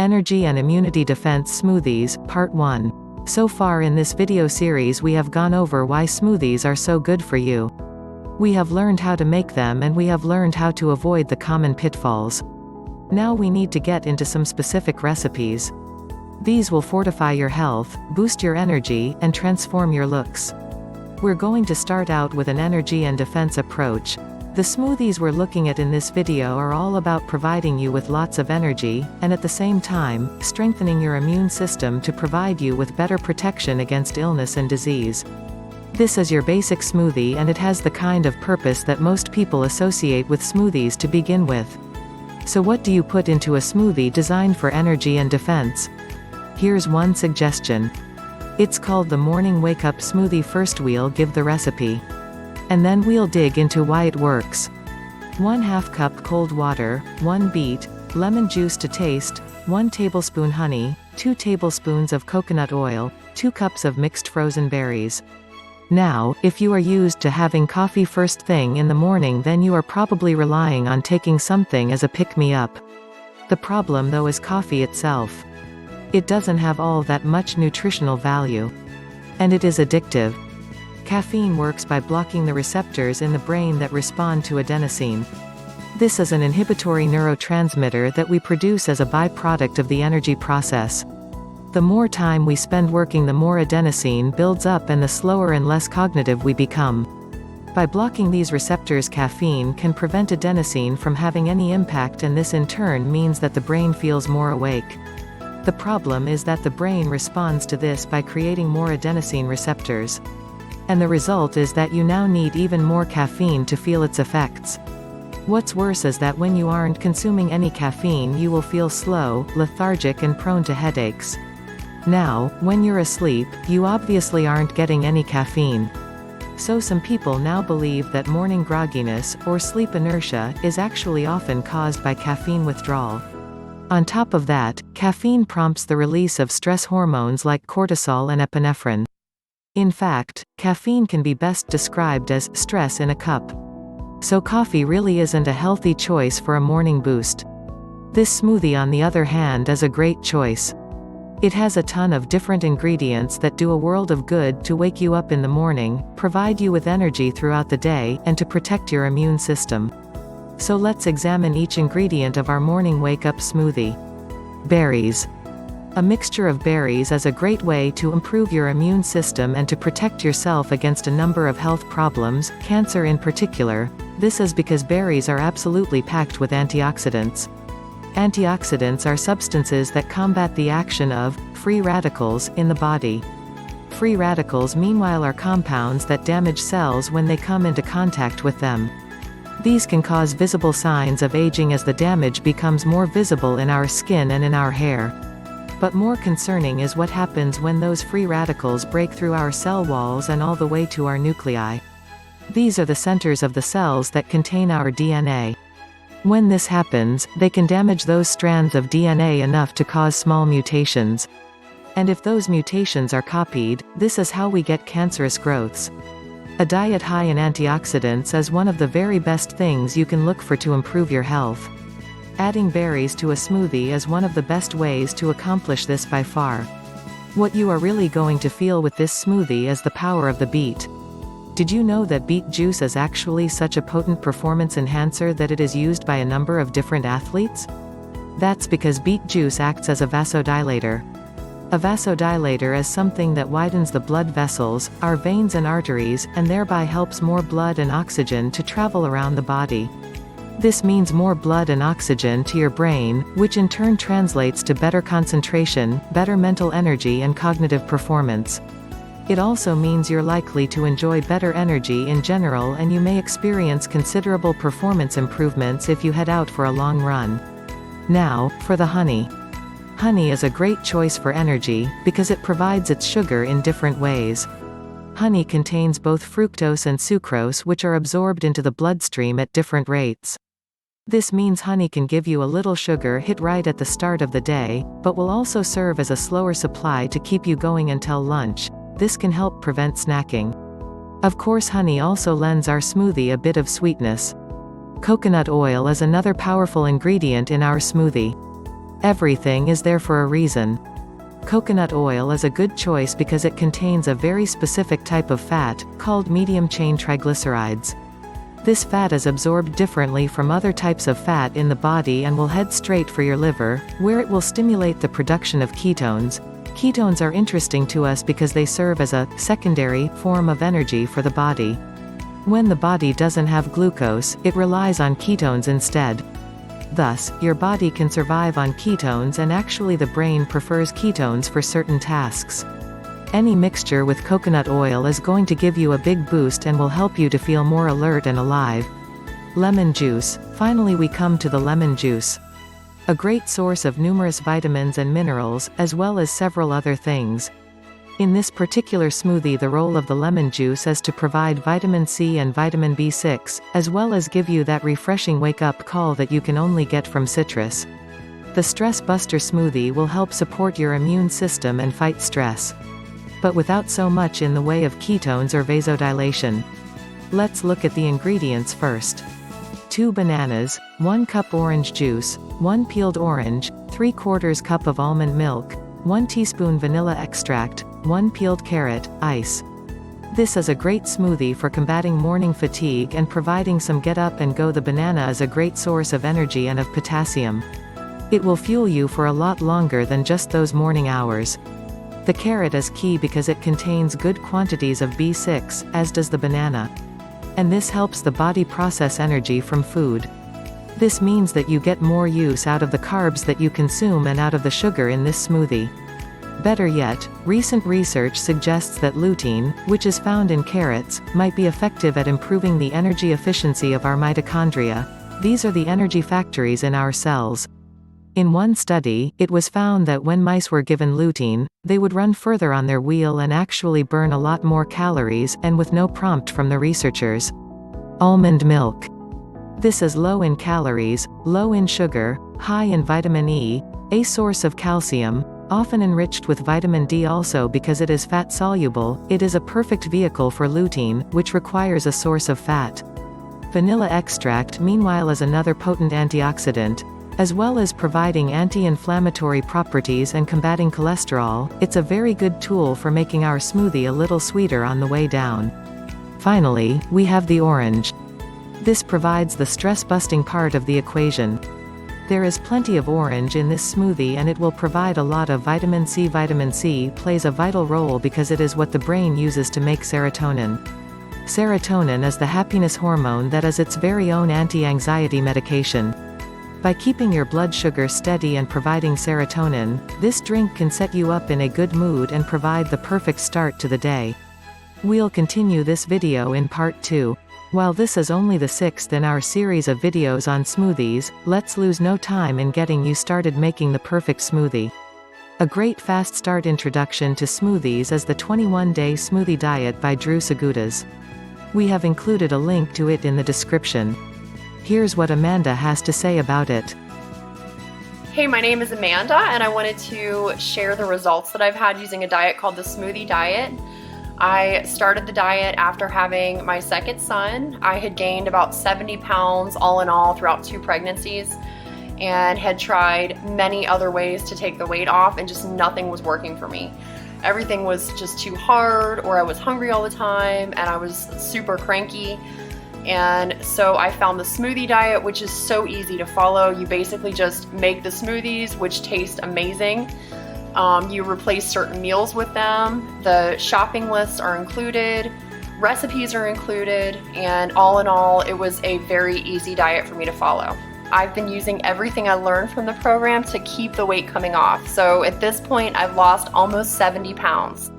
Energy and Immunity Defense Smoothies, Part 1. So far in this video series we have gone over why smoothies are so good for you. We have learned how to make them and we have learned how to avoid the common pitfalls. Now we need to get into some specific recipes. These will fortify your health, boost your energy, and transform your looks. We're going to start out with an energy and defense approach. The smoothies we're looking at in this video are all about providing you with lots of energy, and at the same time, strengthening your immune system to provide you with better protection against illness and disease. This is your basic smoothie and it has the kind of purpose that most people associate with smoothies to begin with. So what do you put into a smoothie designed for energy and defense? Here's one suggestion. It's called the Morning Wake-Up Smoothie. First we'll give the recipe. And then we'll dig into why it works. 1/2 cup cold water, 1 beet, lemon juice to taste, 1 tablespoon honey, 2 tablespoons of coconut oil, 2 cups of mixed frozen berries. Now, if you are used to having coffee first thing in the morning, then you are probably relying on taking something as a pick-me-up. The problem though is coffee itself. It doesn't have all that much nutritional value. And it is addictive. Caffeine works by blocking the receptors in the brain that respond to adenosine. This is an inhibitory neurotransmitter that we produce as a byproduct of the energy process. The more time we spend working, the more adenosine builds up and the slower and less cognitive we become. By blocking these receptors, caffeine can prevent adenosine from having any impact, and this in turn means that the brain feels more awake. The problem is that the brain responds to this by creating more adenosine receptors. And the result is that you now need even more caffeine to feel its effects. What's worse is that when you aren't consuming any caffeine, you will feel slow, lethargic, and prone to headaches. Now, when you're asleep, you obviously aren't getting any caffeine. So some people now believe that morning grogginess, or sleep inertia, is actually often caused by caffeine withdrawal. On top of that, caffeine prompts the release of stress hormones like cortisol and epinephrine. In fact, caffeine can be best described as stress in a cup. So coffee really isn't a healthy choice for a morning boost. This smoothie, on the other hand, is a great choice. It has a ton of different ingredients that do a world of good to wake you up in the morning, provide you with energy throughout the day, and to protect your immune system. So let's examine each ingredient of our morning wake-up smoothie. Berries. A mixture of berries is a great way to improve your immune system and to protect yourself against a number of health problems, cancer in particular. This is because berries are absolutely packed with antioxidants. Antioxidants are substances that combat the action of free radicals in the body. Free radicals, meanwhile, are compounds that damage cells when they come into contact with them. These can cause visible signs of aging as the damage becomes more visible in our skin and in our hair. But more concerning is what happens when those free radicals break through our cell walls and all the way to our nuclei. These are the centers of the cells that contain our DNA. When this happens, they can damage those strands of DNA enough to cause small mutations. And if those mutations are copied, this is how we get cancerous growths. A diet high in antioxidants is one of the very best things you can look for to improve your health. Adding berries to a smoothie is one of the best ways to accomplish this by far. What you are really going to feel with this smoothie is the power of the beet. Did you know that beet juice is actually such a potent performance enhancer that it is used by a number of different athletes? That's because beet juice acts as a vasodilator. A vasodilator is something that widens the blood vessels, our veins and arteries, and thereby helps more blood and oxygen to travel around the body. This means more blood and oxygen to your brain, which in turn translates to better concentration, better mental energy, and cognitive performance. It also means you're likely to enjoy better energy in general, and you may experience considerable performance improvements if you head out for a long run. Now, for the honey. Honey is a great choice for energy, because it provides its sugar in different ways. Honey contains both fructose and sucrose, which are absorbed into the bloodstream at different rates. This means honey can give you a little sugar hit right at the start of the day, but will also serve as a slower supply to keep you going until lunch. This can help prevent snacking. Of course, honey also lends our smoothie a bit of sweetness. Coconut oil is another powerful ingredient in our smoothie. Everything is there for a reason. Coconut oil is a good choice because it contains a very specific type of fat, called medium-chain triglycerides. This fat is absorbed differently from other types of fat in the body and will head straight for your liver, where it will stimulate the production of ketones. Ketones are interesting to us because they serve as a secondary form of energy for the body. When the body doesn't have glucose, it relies on ketones instead. Thus, your body can survive on ketones, and actually the brain prefers ketones for certain tasks. Any mixture with coconut oil is going to give you a big boost and will help you to feel more alert and alive. Lemon juice. Finally we come to the lemon juice. A great source of numerous vitamins and minerals, as well as several other things. In this particular smoothie, the role of the lemon juice is to provide vitamin C and vitamin B6, as well as give you that refreshing wake-up call that you can only get from citrus. The Stress Buster smoothie will help support your immune system and fight stress, but without so much in the way of ketones or vasodilation. Let's look at the ingredients first. 2 bananas, 1 cup orange juice, 1 peeled orange, 3/4 cup of almond milk, 1 teaspoon vanilla extract, 1 peeled carrot, ice. This is a great smoothie for combating morning fatigue and providing some get up and go. The banana is a great source of energy and of potassium. It will fuel you for a lot longer than just those morning hours. The carrot is key because it contains good quantities of B6, as does the banana. And this helps the body process energy from food. This means that you get more use out of the carbs that you consume and out of the sugar in this smoothie. Better yet, recent research suggests that lutein, which is found in carrots, might be effective at improving the energy efficiency of our mitochondria. These are the energy factories in our cells. In one study, it was found that when mice were given lutein, they would run further on their wheel and actually burn a lot more calories, and with no prompt from the researchers. Almond milk. This is low in calories, low in sugar, high in vitamin E, a source of calcium, often enriched with vitamin D. Also because it is fat-soluble, it is a perfect vehicle for lutein, which requires a source of fat. Vanilla extract, meanwhile, is another potent antioxidant. As well as providing anti-inflammatory properties and combating cholesterol, it's a very good tool for making our smoothie a little sweeter on the way down. Finally, we have the orange. This provides the stress-busting part of the equation. There is plenty of orange in this smoothie, and it will provide a lot of vitamin C. Vitamin C plays a vital role because it is what the brain uses to make serotonin. Serotonin is the happiness hormone that is its very own anti-anxiety medication. By keeping your blood sugar steady and providing serotonin, this drink can set you up in a good mood and provide the perfect start to the day. We'll continue this video in part 2. While this is only the 6th in our series of videos on smoothies, let's lose no time in getting you started making the perfect smoothie. A great fast start introduction to smoothies is the 21-Day Smoothie Diet by Drew Segudas. We have included a link to it in the description. Here's what Amanda has to say about it. Hey, my name is Amanda, and I wanted to share the results that I've had using a diet called the Smoothie Diet. I started the diet after having my second son. I had gained about 70 pounds all in all throughout 2 pregnancies and had tried many other ways to take the weight off, and just nothing was working for me. Everything was just too hard, or I was hungry all the time and I was super cranky. And so I found the smoothie diet, which is so easy to follow. You basically just make the smoothies, which taste amazing. You replace certain meals with them. The shopping lists are included, recipes are included, and all in all, it was a very easy diet for me to follow. I've been using everything I learned from the program to keep the weight coming off. So at this point, I've lost almost 70 pounds.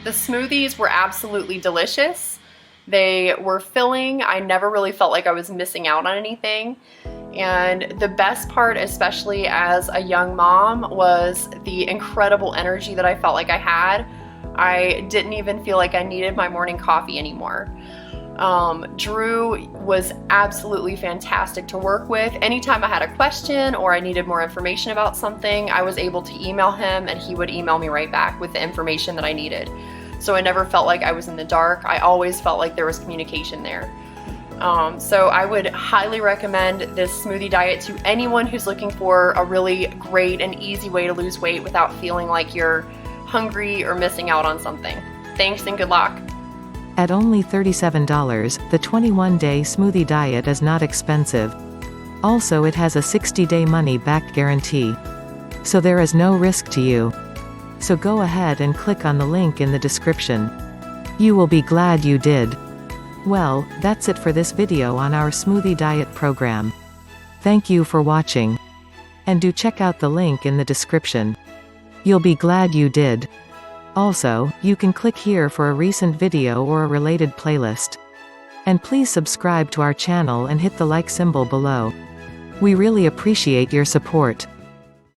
The smoothies were absolutely delicious. They were filling. I never really felt like I was missing out on anything. And the best part, especially as a young mom, was the incredible energy that I felt like I had. I didn't even feel like I needed my morning coffee anymore. Drew was absolutely fantastic to work with. Anytime I had a question or I needed more information about something, I was able to email him and he would email me right back with the information that I needed. So I never felt like I was in the dark. I always felt like there was communication there. So I would highly recommend this smoothie diet to anyone who's looking for a really great and easy way to lose weight without feeling like you're hungry or missing out on something. Thanks and good luck. At only $37, the 21-day smoothie diet is not expensive. Also, it has a 60-day money-back guarantee. So there is no risk to you. So go ahead and click on the link in the description. You will be glad you did. Well, that's it for this video on our smoothie diet program. Thank you for watching. And do check out the link in the description. You'll be glad you did. Also, you can click here for a recent video or a related playlist. And please subscribe to our channel and hit the like symbol below. We really appreciate your support.